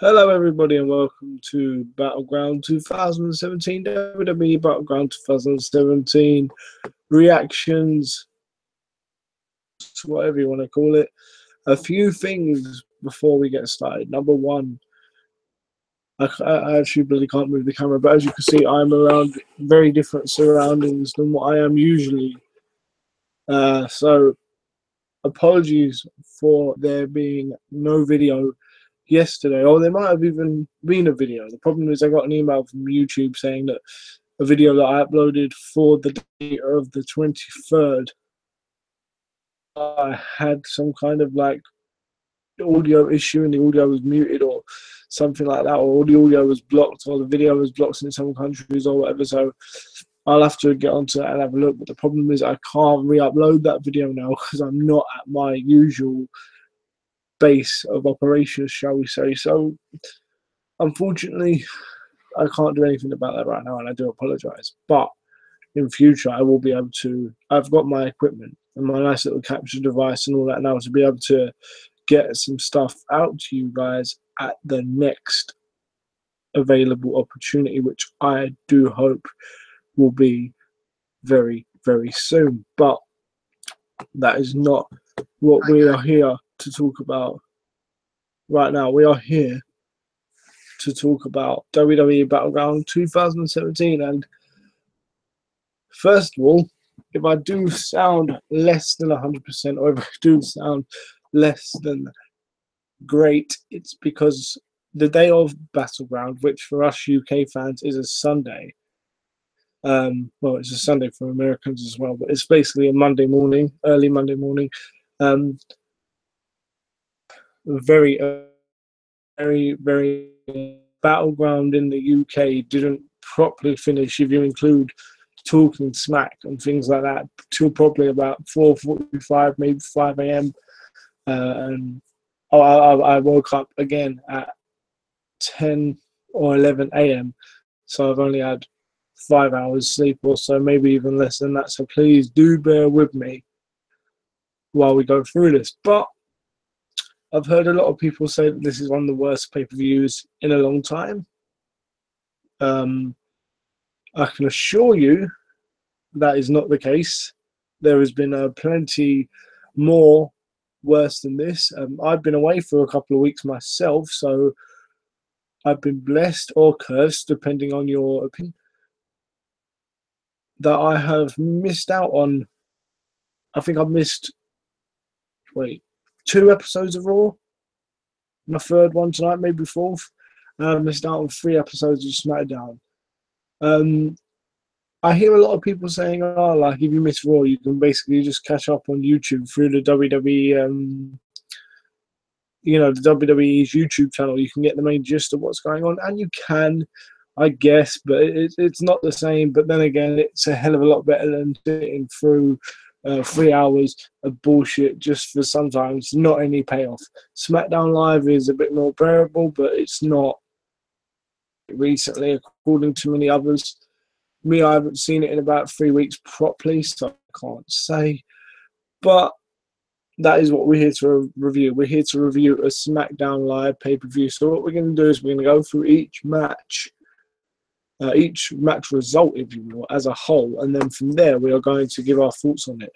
Hello, everybody, and welcome to Battleground 2017, WWE Battleground 2017 reactions, whatever you want to call it. A few things before we get started. Number one, I actually really can't move the camera, but as you can see, I'm around very different surroundings than what I am usually. So, apologies for there being no video yesterday, or there might have even been a video. The problem is I got an email from YouTube saying that a video that I uploaded for the date of the 23rd, I had some kind of like audio issue and the audio was muted or something like that, or the audio was blocked or the video was blocked in some countries or whatever. So I'll have to get onto that and have a look. But the problem is I can't re-upload that video now because I'm not at my usual base of operations, shall we say. So unfortunately, I can't do anything about that right now, and I do apologize. But in future, I will be able to. I've got my equipment and my nice little capture device and all that now to be able to get some stuff out to you guys at the next available opportunity, which I do hope will be very, very soon. But that is not what we are here to talk about right now. We are here to talk about WWE Battleground 2017. And first of all, if I do sound less than 100%, or if I do sound less than great, it's because the day of Battleground, which for us UK fans is a Sunday, well, it's a Sunday for Americans as well, but it's basically a Monday morning, early Monday morning. Very, very Battleground in the UK didn't properly finish, if you include talking smack and things like that, till probably about 4:45, maybe 5 a.m. And I woke up again at 10 or 11 a.m. So I've only had 5 hours sleep or so, maybe even less than that. So please do bear with me while we go through this. But I've heard a lot of people say that this is one of the worst pay-per-views in a long time. I can assure you that is not the case. There has been plenty more worse than this. I've been away for a couple of weeks myself, so I've been blessed or cursed, depending on your opinion, that I have missed out on. I think I've missed 2 episodes of Raw. My third one tonight, maybe fourth. I missed out on 3 episodes of SmackDown. I hear a lot of people saying, "Oh, like if you miss Raw, you can basically just catch up on YouTube through the WWE, the WWE's YouTube channel. You can get the main gist of what's going on, and you can, I guess, but it's not the same. But then again, it's a hell of a lot better than sitting through 3 hours of bullshit just for sometimes not any payoff. SmackDown Live is a bit more bearable, but it's not recently, according to many others. Me, I haven't seen it in about 3 weeks properly, so I can't say. But that is what we're here to review. We're here to review a SmackDown Live pay-per-view. So what we're going to do is we're going to go through each match result, if you will, as a whole. And then from there, we are going to give our thoughts on it.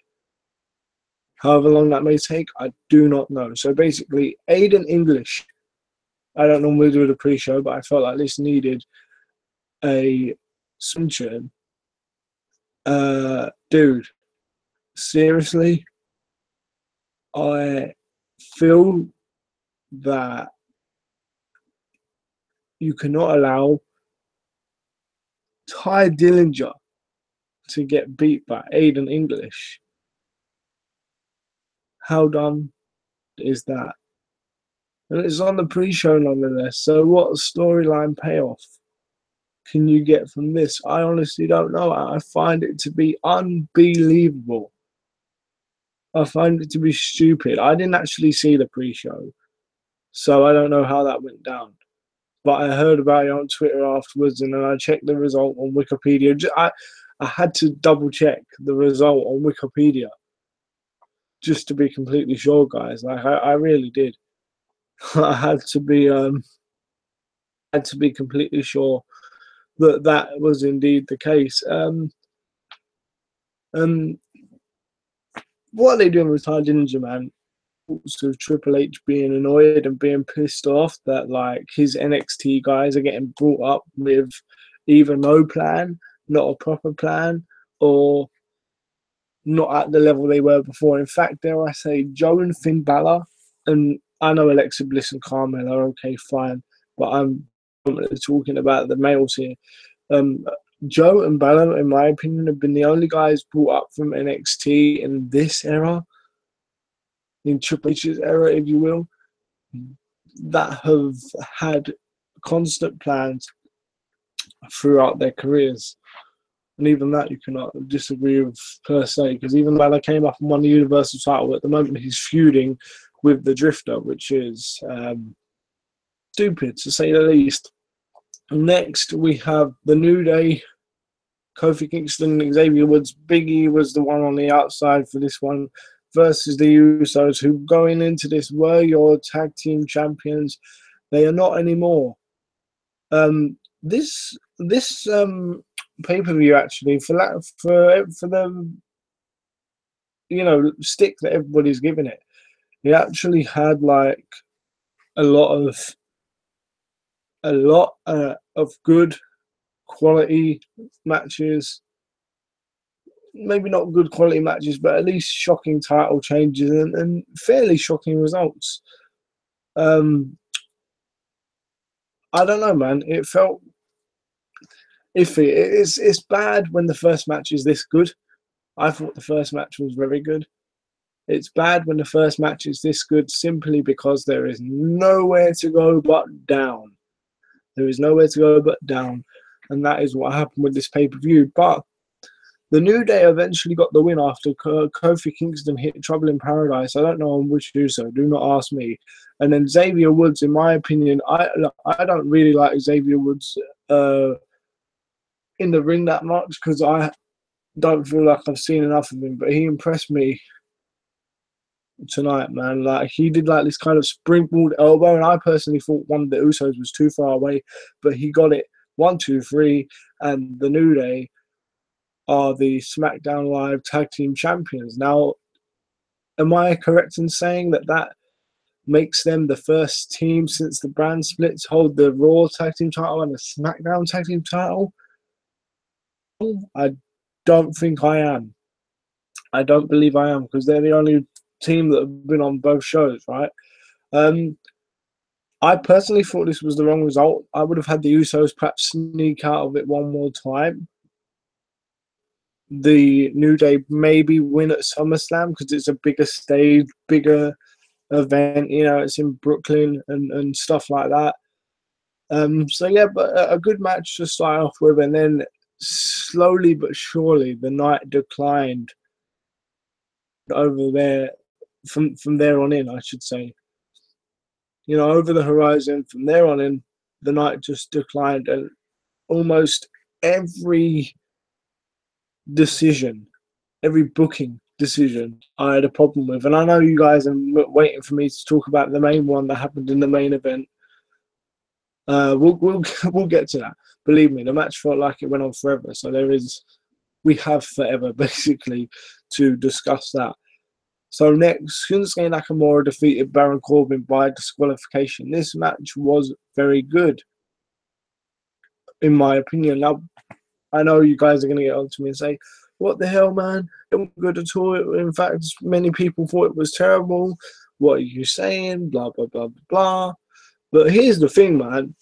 However long that may take, I do not know. So basically, Aiden English. I don't normally do the pre-show, but I felt like this needed a sunshine. Dude, seriously, I feel that you cannot allow Ty Dillinger to get beat by Aiden English. How dumb is that? And it's on the pre-show nonetheless. So what storyline payoff can you get from this? I honestly don't know. I find it to be unbelievable. I find it to be stupid. I didn't actually see the pre-show, so I don't know how that went down. But I heard about it on Twitter afterwards, and then I checked the result on Wikipedia. I had to double check the result on Wikipedia just to be completely sure, guys. Like I really did. I had to be had to be completely sure that that was indeed the case. What are they doing with Ty Dillinger, man? With Triple H being annoyed and being pissed off that like his NXT guys are getting brought up with either no plan, not a proper plan, or not at the level they were before. In fact, dare I say, Joe and Finn Balor, and I know Alexa Bliss and Carmella are okay, fine, but I'm talking about the males here. Joe and Balor, in my opinion, have been the only guys brought up from NXT in this era, in Triple H's era, if you will, that have had constant plans throughout their careers. And even that you cannot disagree with per se, because even Balor came up and won the Universal title, at the moment he's feuding with the Drifter, which is stupid to say the least. Next, we have the New Day, Kofi Kingston and Xavier Woods. Big E was the one on the outside for this one, versus the Usos, who going into this were your tag team champions. They are not anymore. This pay-per-view actually, for the stick that everybody's giving it, it actually had like a lot of good quality matches. Maybe not good quality matches, but at least shocking title changes and fairly shocking results. I don't know, man. It felt iffy. It's bad when the first match is this good. I thought the first match was very good. It's bad when the first match is this good simply because there is nowhere to go but down. There is nowhere to go but down. And that is what happened with this pay-per-view. But the New Day eventually got the win after Kofi Kingston hit Trouble in Paradise. I don't know on which so. Do not ask me. And then Xavier Woods, in my opinion, I don't really like Xavier Woods in the ring that much, because I don't feel like I've seen enough of him. But he impressed me tonight, man. Like, he did like this kind of springboard elbow, and I personally thought one of the Usos was too far away, but he got it 1, 2, 3, and the New Day are the SmackDown Live Tag Team Champions. Now, am I correct in saying that makes them the first team since the brand splits hold the Raw Tag Team title and the SmackDown Tag Team title? I don't think I am. I don't believe I am, because they're the only team that have been on both shows, right? I personally thought this was the wrong result. I would have had the Usos perhaps sneak out of it one more time. The New Day maybe win at SummerSlam because it's a bigger stage, bigger event. You know, it's in Brooklyn and stuff like that. So yeah, but a good match to start off with, and then slowly but surely the night declined over there. From there on in, I should say. You know, over the horizon, from there on in, the night just declined, and almost every decision, every booking decision, I had a problem with. And I know you guys are waiting for me to talk about the main one that happened in the main event. We'll get to that. Believe me, the match felt like it went on forever. So we have forever basically to discuss that. So next, Shinsuke Nakamura defeated Baron Corbin by disqualification. This match was very good, in my opinion. Now, I know you guys are going to get on to me and say, what the hell, man? It wasn't good at all. In fact, many people thought it was terrible. What are you saying? Blah, blah, blah, blah, blah. But here's the thing, man.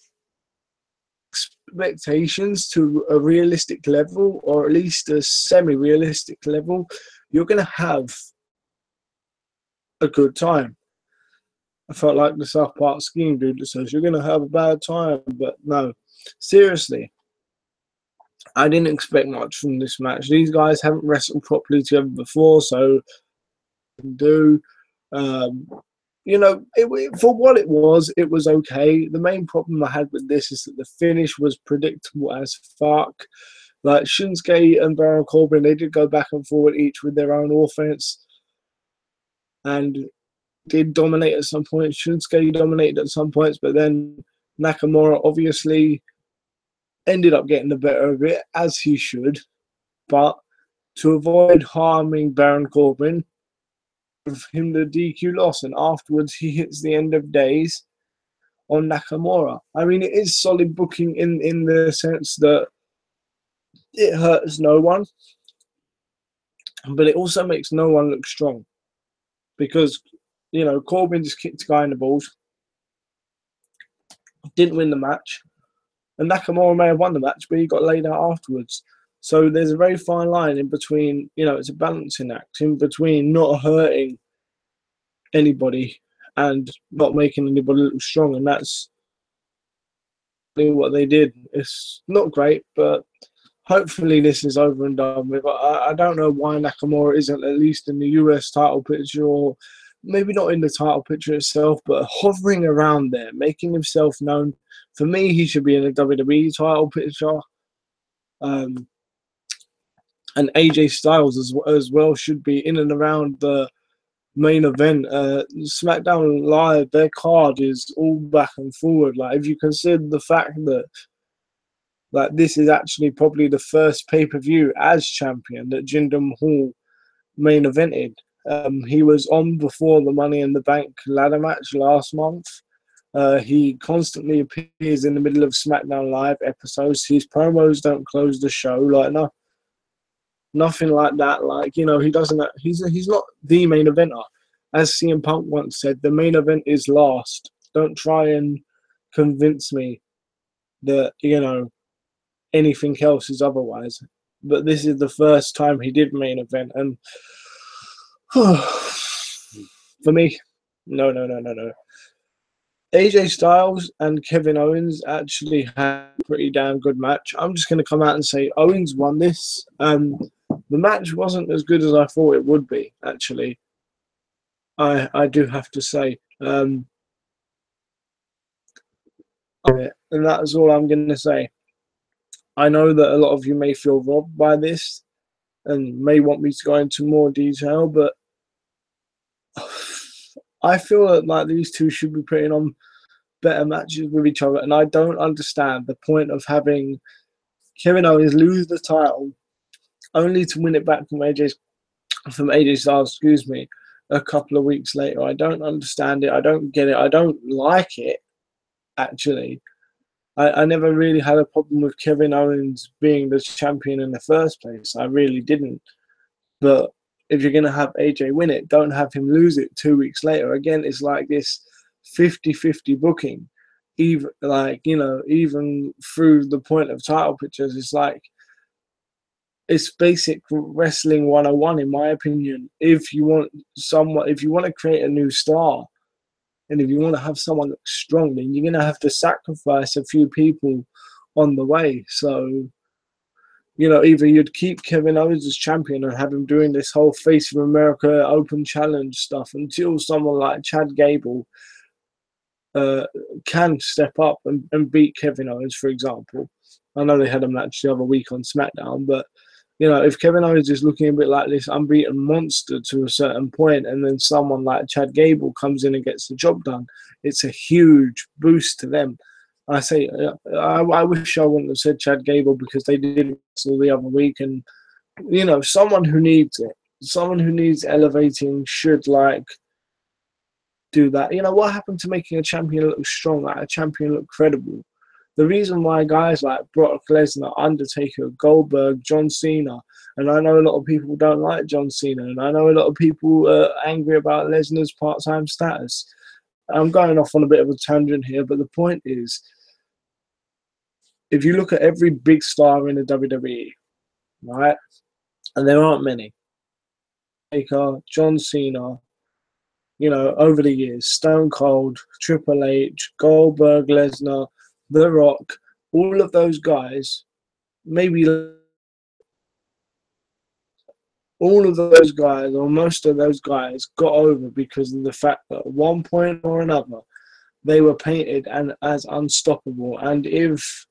Expectations to a realistic level, or at least a semi-realistic level, you're going to have a good time. I felt like the South Park scheme dude that says you're going to have a bad time, but no. Seriously, I didn't expect much from this match. These guys haven't wrestled properly together before, so do. You know, for what it was okay. The main problem I had with this is that the finish was predictable as fuck. Like, Shinsuke and Baron Corbin, they did go back and forward each with their own offense, and did dominate at some points. Shinsuke dominated at some points, but then Nakamura obviously ended up getting the better of it, as he should, but to avoid harming Baron Corbin, give him the DQ loss, and afterwards he hits the end of days on Nakamura. I mean, it is solid booking in the sense that it hurts no one, but it also makes no one look strong. Because, you know, Corbin just kicked a guy in the balls, didn't win the match, and Nakamura may have won the match, but he got laid out afterwards. So there's a very fine line in between, you know, it's a balancing act in between not hurting anybody and not making anybody look strong, and that's what they did. It's not great, but hopefully this is over and done with. I don't know why Nakamura isn't at least in the US title picture, or maybe not in the title picture itself, but hovering around there, making himself known. For me, he should be in a WWE title picture. And AJ Styles as well should be in and around the main event. SmackDown Live, their card is all back and forward. Like, if you consider the fact that this is actually probably the first pay-per-view as champion that Jinder Mahal main evented. He was on before the Money in the Bank ladder match last month. He constantly appears in the middle of SmackDown Live episodes. His promos don't close the show. Like, no, nothing like that. Like, you know, he doesn't. He's not the main eventer. As CM Punk once said, the main event is last. Don't try and convince me that, you know, anything else is otherwise. But this is the first time he did main event, and for me, no. AJ Styles and Kevin Owens actually had a pretty damn good match. I'm just going to come out and say Owens won this. The match wasn't as good as I thought it would be, actually. I do have to say. And that's all I'm going to say. I know that a lot of you may feel robbed by this and may want me to go into more detail, but I feel that like these two should be putting on better matches with each other, and I don't understand the point of having Kevin Owens lose the title only to win it back from AJ Styles, a couple of weeks later. I don't understand it. I don't get it. I don't like it, actually. I never really had a problem with Kevin Owens being the champion in the first place. I really didn't. But if you're going to have AJ win it, don't have him lose it 2 weeks later. Again, it's like this 50-50 booking. Even, like, you know, even through the point of title pictures, it's like, it's basic wrestling 101, in my opinion. If you want to create a new star, and if you want to have someone look strong, then you're going to have to sacrifice a few people on the way. So, you know, either you'd keep Kevin Owens as champion and have him doing this whole Face of America Open Challenge stuff until someone like Chad Gable can step up and beat Kevin Owens, for example. I know they had a match the other week on SmackDown, but, you know, if Kevin Owens is looking a bit like this unbeaten monster to a certain point, and then someone like Chad Gable comes in and gets the job done, it's a huge boost to them. I say, I wish I wouldn't have said Chad Gable, because they did wrestle the other week, and, you know, someone who needs it, someone who needs elevating should, like, do that. You know, what happened to making a champion look strong, like a champion look credible? The reason why guys like Brock Lesnar, Undertaker, Goldberg, John Cena, and I know a lot of people don't like John Cena, and I know a lot of people are angry about Lesnar's part-time status. I'm going off on a bit of a tangent here, but the point is, if you look at every big star in the WWE, right, and there aren't many, Taker, John Cena, you know, over the years, Stone Cold, Triple H, Goldberg, Lesnar, The Rock, all of those guys, maybe all of those guys, or most of those guys, got over because of the fact that at one point or another, they were painted as unstoppable. And if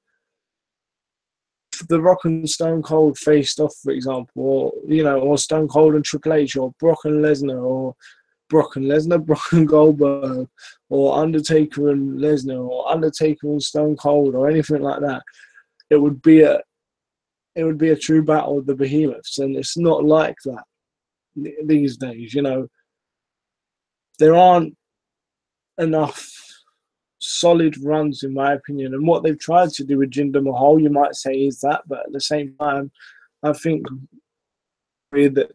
The Rock and Stone Cold faced off, for example, or, you know, or Stone Cold and Triple H, or Brock and Lesnar, or Brock and Lesnar, Brock and Goldberg, or Undertaker and Lesnar, or Undertaker and Stone Cold, or anything like that. It would be a true battle of the behemoths, and it's not like that these days. You know, there aren't enough solid runs, in my opinion. And what they've tried to do with Jinder Mahal, you might say, is that, but at the same time, I think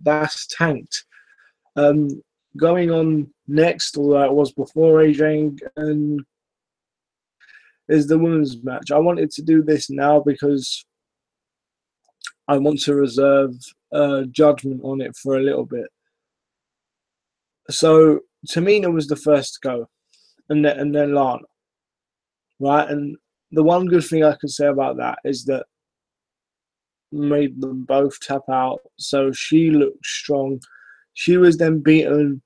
that's tanked. Going on next, although it was before AJ and is the women's match. I wanted to do this now because I want to reserve judgment on it for a little bit. So Tamina was the first to go, and then Lana, right? And the one good thing I can say about that is that made them both tap out, so she looked strong. She was then beaten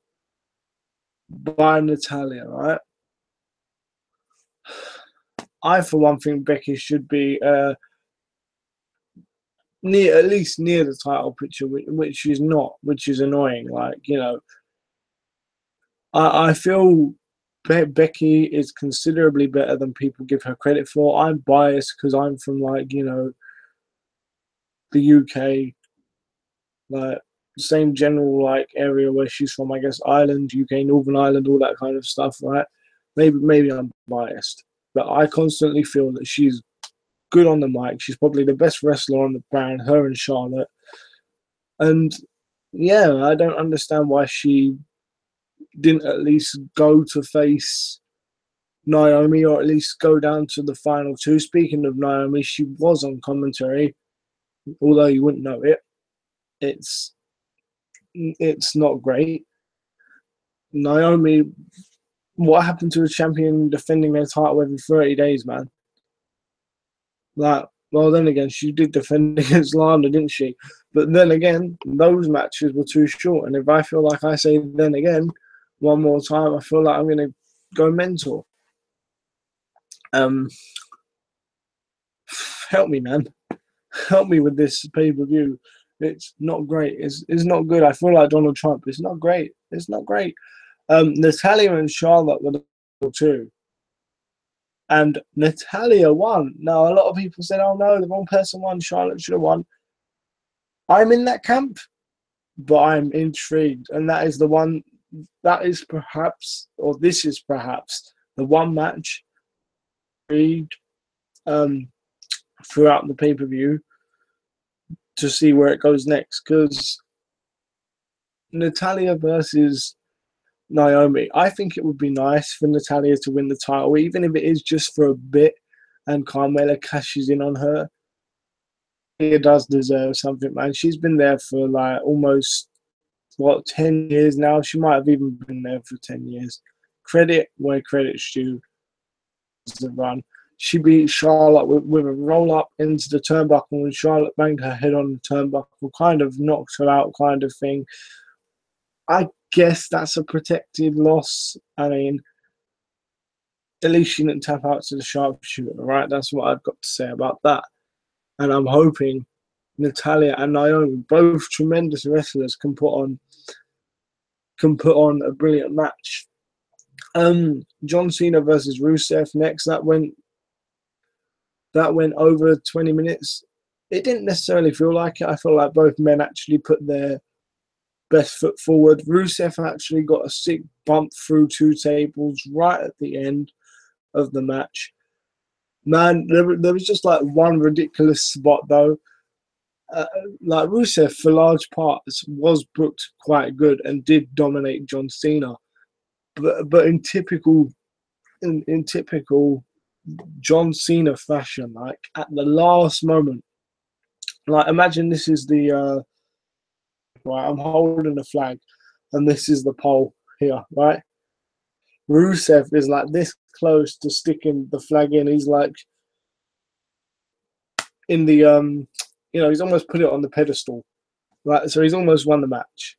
by Natalya, right? I, for one, think Becky should be at least near the title picture, which she's not, which is annoying. Like, you know, I feel Becky is considerably better than people give her credit for. I'm biased because I'm from, like, you know, the UK, like same general like area where she's from, I guess Ireland, UK, Northern Ireland, all that kind of stuff, right? Maybe I'm biased, but I constantly feel that she's good on the mic. She's probably the best wrestler on the brand, her and Charlotte. And yeah, I don't understand why she didn't at least go to face Naomi, or at least go down to the final two. Speaking of Naomi, she was on commentary, although you wouldn't know it. It's not great. Naomi, what happened to a champion defending their title every 30 days, man? Like, well, then again, she did defend against Lana, didn't she? But then again, those matches were too short. And if I feel like I say then again one more time, I feel like I'm going to go mental. Help me, man. Help me with this pay-per-view. It's not great. It's not good. I feel like Donald Trump. It's not great. It's not great. Natalya and Charlotte were the two. And Natalya won. Now, a lot of people said, oh no, the wrong person won. Charlotte should have won. I'm in that camp, but I'm intrigued. And that is the one, that is perhaps, or this is perhaps, the one match throughout the pay-per-view to see where it goes next. Because Natalya versus Naomi, I think it would be nice for Natalya to win the title, even if it is just for a bit and Carmella cashes in on her. It does deserve something, man. She's been there for like almost, 10 years now? She might have even been there for 10 years. Credit where credit's due. The run. She beat Charlotte with a roll-up into the turnbuckle, and Charlotte banged her head on the turnbuckle, kind of knocked her out kind of thing. I guess that's a protected loss. I mean, at least she didn't tap out to the sharpshooter, right? That's what I've got to say about that. And I'm hoping Natalya and Naomi, both tremendous wrestlers, can put on a brilliant match. John Cena versus Rusev next. That went over 20 minutes. It didn't necessarily feel like it. I feel like both men actually put their best foot forward. Rusev actually got a sick bump through two tables right at the end of the match. Man, there was just like one ridiculous spot though. Like Rusev, for large parts, was booked quite good and did dominate John Cena. But in typical John Cena fashion, like at the last moment, like imagine this is the right, I'm holding the flag and this is the pole here, right? Rusev is like this close to sticking the flag in. He's like in the he's almost put it on the pedestal, right? So he's almost won the match.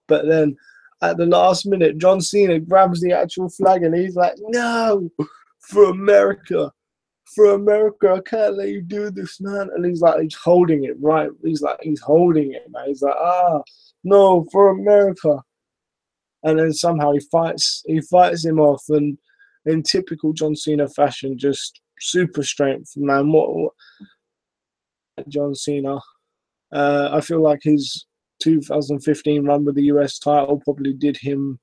But then at the last minute, John Cena grabs the actual flag and he's like, no, for America, I can't let you do this, man. And he's holding it, right? He's holding it, man. He's like, no, for America. and then somehow he fights him off, and in typical John Cena fashion, just super strength, man. What John Cena? I feel like his 2015 run with the US title probably did him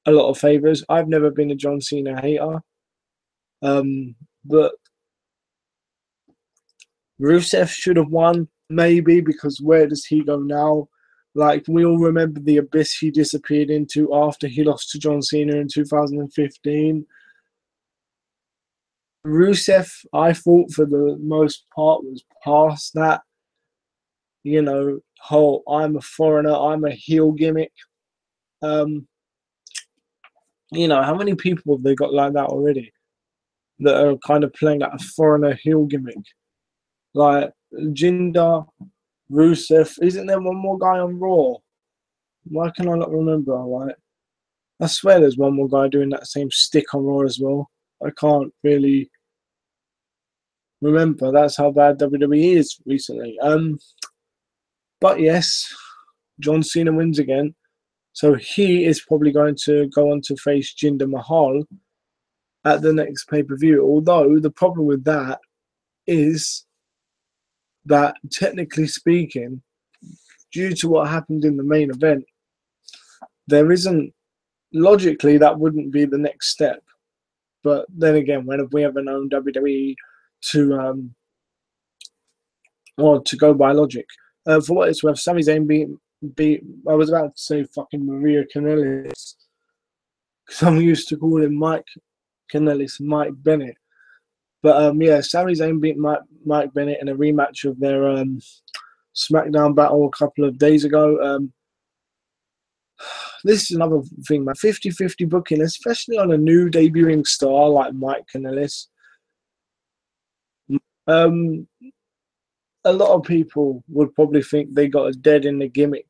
a lot of favors. I've never been a John Cena hater, but Rusev should have won, maybe, because where does he go now? Like, we all remember the abyss he disappeared into after he lost to John Cena in 2015. Rusev, I thought for the most part, was past that, whole I'm a foreigner, I'm a heel gimmick. Um, how many people have they got like that already that are kind of playing that a foreigner heel gimmick? Like Jinder, Rusev, isn't there one more guy on Raw? Why can I not remember? Like, I swear there's one more guy doing that same stick on Raw as well. I can't really remember. That's how bad WWE is recently. But yes, John Cena wins again. So he is probably going to go on to face Jinder Mahal at the next pay-per-view. Although the problem with that is that, technically speaking, due to what happened in the main event, there isn't, logically, that wouldn't be the next step. But then again, when have we ever known WWE to or to go by logic? For what it's worth, Sami Zayn beat I was about to say fucking Maria Kanellis, because I'm used to calling Mike Kanellis Mike Bennett. But yeah, Sami Zayn beat Mike Bennett in a rematch of their SmackDown battle a couple of days ago. This is another thing, man. 50-50 booking, especially on a new debuting star like Mike Kanellis. A lot of people would probably think they got a dead in the gimmick,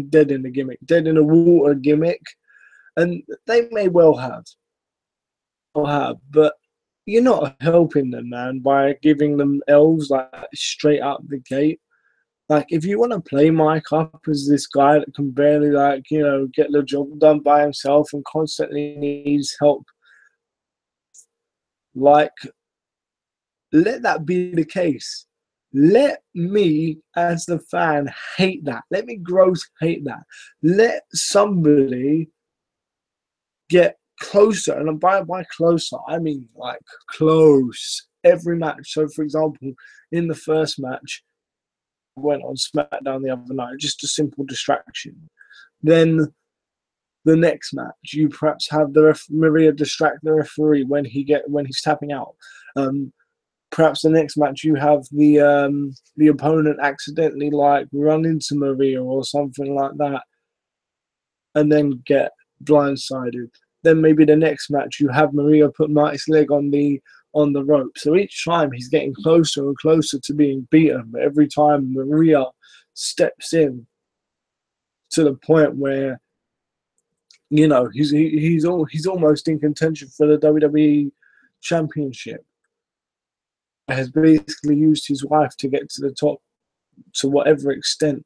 dead in the water gimmick, and they may well have, but you're not helping them, man, by giving them elves like straight out the gate. Like, if you want to play Mike up as this guy that can barely, get the job done by himself and constantly needs help, like, let that be the case. Let me, as the fan, hate that. Let me gross hate that. Let somebody get closer, and by closer, I mean like close every match. So, for example, in the first match, went on SmackDown the other night, just a simple distraction. Then the next match, you perhaps have the Maria distract the referee when he's tapping out. Perhaps the next match you have the opponent accidentally like run into Maria or something like that, and then get blindsided. Then maybe the next match you have Maria put Marty's leg on the rope. So each time he's getting closer and closer to being beaten. But every time Maria steps in to the point where he's almost in contention for the WWE Championship, has basically used his wife to get to the top to whatever extent,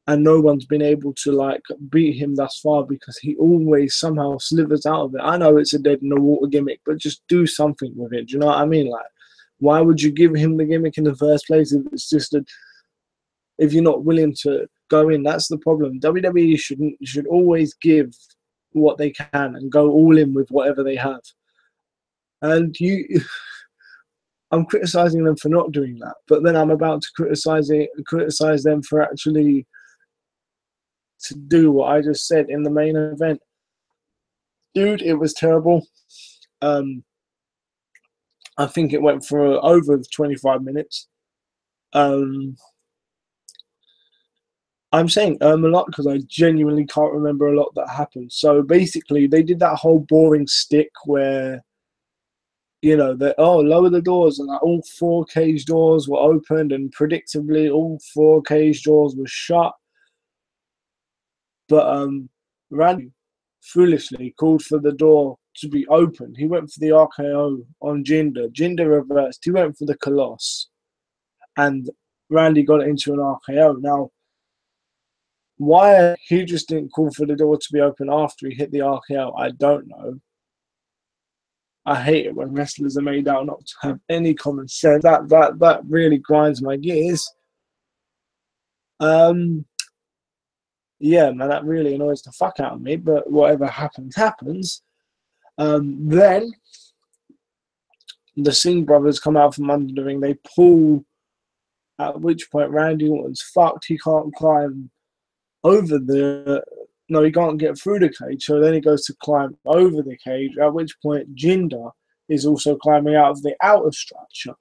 and no one's been able to like beat him thus far because he always somehow slithers out of it. I know it's a dead in the water gimmick, but just do something with it. Do you know what I mean? Like, why would you give him the gimmick in the first place if it's just if you're not willing to go in? That's the problem. WWE should always give what they can and go all in with whatever they have. And I'm criticizing them for not doing that, but then I'm about to criticize them for actually to do what I just said in the main event. Dude, it was terrible. I think it went for over 25 minutes. I'm saying a lot because I genuinely can't remember a lot that happened. So basically, they did that whole boring stick where, they lower the doors, and like all 4 cage doors were opened, and predictably all 4 cage doors were shut. But Randy foolishly called for the door to be open. He went for the RKO on Jinder. Jinder reversed. He went for the Colossus, and Randy got it into an RKO. Now, Why he just didn't call for the door to be open after he hit the RKO, I don't know. I hate it when wrestlers are made out not to have any common sense. That really grinds my gears. Yeah, man, that really annoys the fuck out of me. But whatever happens, happens. Then the Singh brothers come out from under the ring. They pull. At which point, Randy Orton's fucked. He can't climb over the. No, he can't get through the cage. So then he goes to climb over the cage. At which point, Jinder is also climbing out of the outer structure.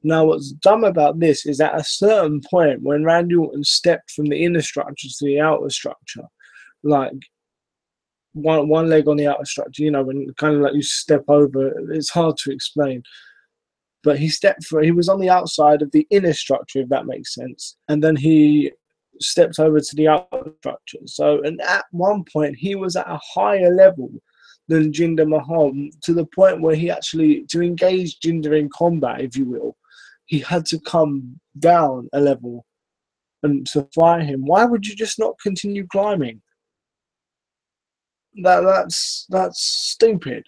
Now, what's dumb about this is at a certain point, when Randy Orton stepped from the inner structure to the outer structure, like one leg on the outer structure, you know, when kind of like you step over, it's hard to explain. But he stepped for he was on the outside of the inner structure, if that makes sense. And then he stepped over to the outer structure. So, and at one point, he was at a higher level than Jinder Mahal, to the point where he actually, to engage Jinder in combat, if you will, he had to come down a level and to fly him. Why would you just not continue climbing? That's stupid.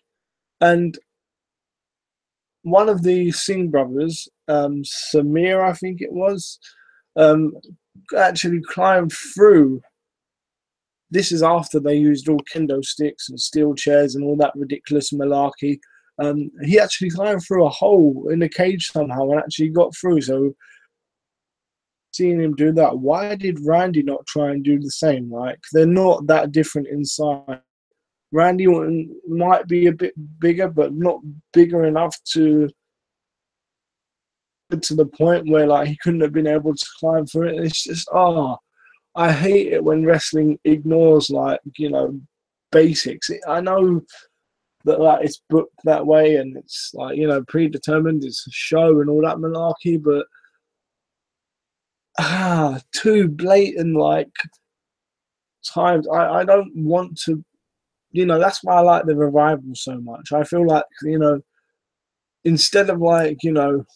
And one of the Singh brothers, Samir, I think it was, actually climbed through. This is after they used all kendo sticks and steel chairs and all that ridiculous malarkey. He actually climbed through a hole in the cage somehow and actually got through. So seeing him do that, why did Randy not try and do the same? Like, they're not that different inside. Randy Orton might be a bit bigger, but not bigger enough to the point where like he couldn't have been able to climb through it. It's just I hate it when wrestling ignores like, you know, basics. I know that like it's booked that way and it's like, you know, predetermined, it's a show and all that malarkey, but too blatant like times. I don't want to, you know, that's why I like the revival so much. I feel like, you know, instead of like, you know,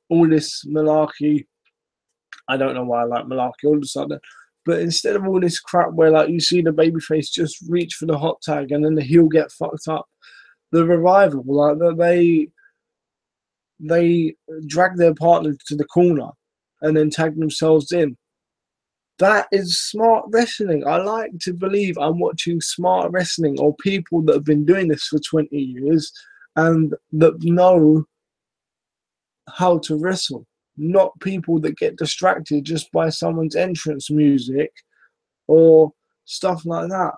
all this malarkey, I don't know why I like malarkey all of a sudden, but instead of all this crap where like you see the babyface just reach for the hot tag and then the heel get fucked up, the revival, like they drag their partner to the corner and then tag themselves in. That is smart wrestling. I like to believe I'm watching smart wrestling, or people that have been doing this for 20 years and that know how to wrestle, not people that get distracted just by someone's entrance music or stuff like that.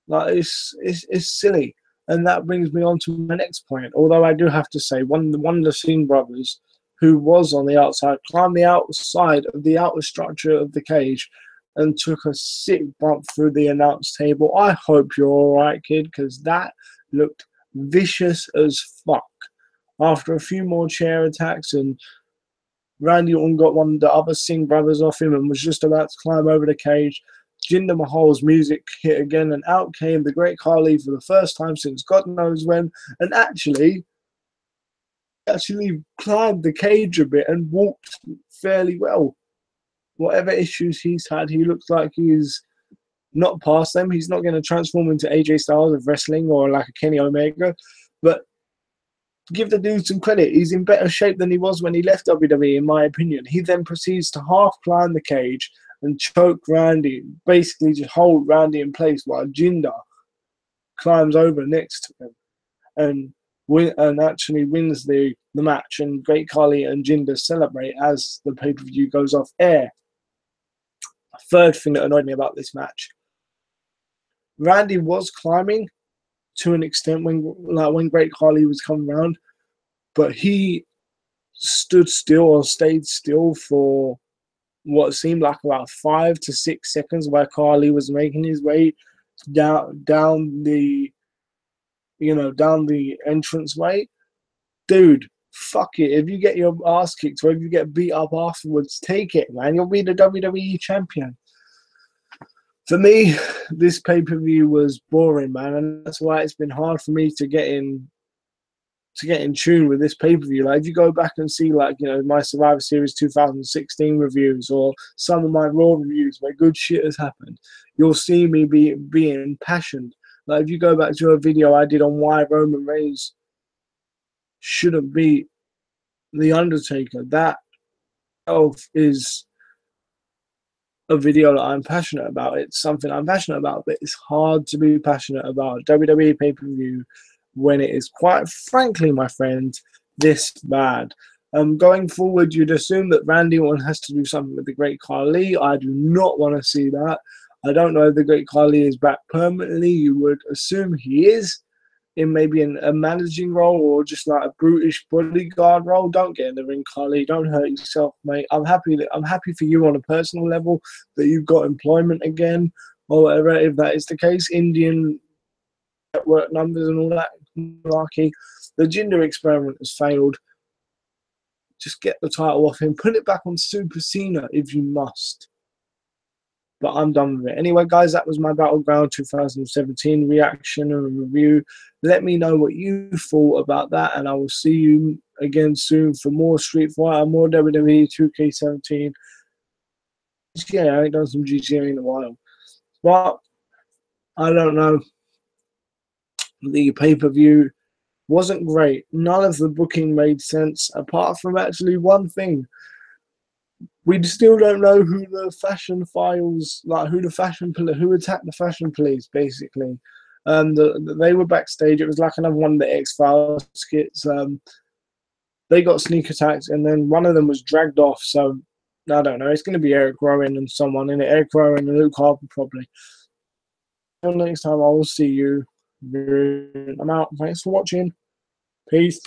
Like it's silly. And that brings me on to my next point. Although I do have to say, one of the Singh brothers, who was on the outside, climbed the outside of the outer structure of the cage and took a sick bump through the announce table. I hope you're all right, kid, because that looked vicious as fuck. After a few more chair attacks, and Randy Orton got one of the other Singh brothers off him and was just about to climb over the cage, Jinder Mahal's music hit again, and out came the great Khali for the first time since God knows when, and actually climbed the cage a bit and walked fairly well. Whatever issues he's had, he looks like he's not past them. He's not going to transform into AJ Styles of wrestling or like a Kenny Omega, but give the dude some credit. He's in better shape than he was when he left WWE, in my opinion. He then proceeds to half climb the cage and choke Randy, basically just hold Randy in place while Jinder climbs over next to him and actually wins the match. And Great Khali and Jinder celebrate as the pay-per-view goes off air. Third thing that annoyed me about this match, Randy was climbing to an extent when Great Khali was coming around, but he stood still or stayed still for what seemed like about 5 to 6 seconds while Khali was making his way down the entranceway. Dude, fuck it. If you get your ass kicked or if you get beat up afterwards, take it, man. You'll be the WWE champion. For me, this pay-per-view was boring, man, and that's why it's been hard for me to get in to get in tune with this pay-per-view. Like if you go back and see, like, you know, my Survivor Series 2016 reviews or some of my Raw reviews where good shit has happened, you'll see me being impassioned. Like if you go back to a video I did on why Roman Reigns shouldn't beat The Undertaker, that is a video that I'm passionate about. It's something I'm passionate about, but it's hard to be passionate about WWE pay-per-view when it is, quite frankly, my friend, this bad. Going forward, you'd assume that Randy Orton has to do something with the Great Khali. I do not want to see that. I don't know if the Great Khali is back permanently. You would assume he is, in maybe a managing role or just like a brutish bodyguard role. Don't get in the ring, Khali. Don't hurt yourself, mate. I'm happy for you on a personal level that you've got employment again or whatever. If that is the case, Indian network numbers and all that malarkey. The gender experiment has failed. Just get the title off him. Put it back on Super Cena if you must. But I'm done with it. Anyway, guys, that was my Battleground 2017 reaction and review. Let me know what you thought about that, and I will see you again soon for more Street Fighter, more WWE 2K17. GTA, I ain't done some GTA in a while. But, I don't know. The pay-per-view wasn't great. None of the booking made sense, apart from actually one thing. We still don't know who the fashion files, like who attacked the fashion police, basically. They were backstage. It was like another one of the X-Files skits. They got sneak attacked, and then one of them was dragged off. So I don't know. It's going to be Eric Rowan and someone in it. Eric Rowan and Luke Harper probably. Until next time, I will see you. I'm out. Thanks for watching. Peace.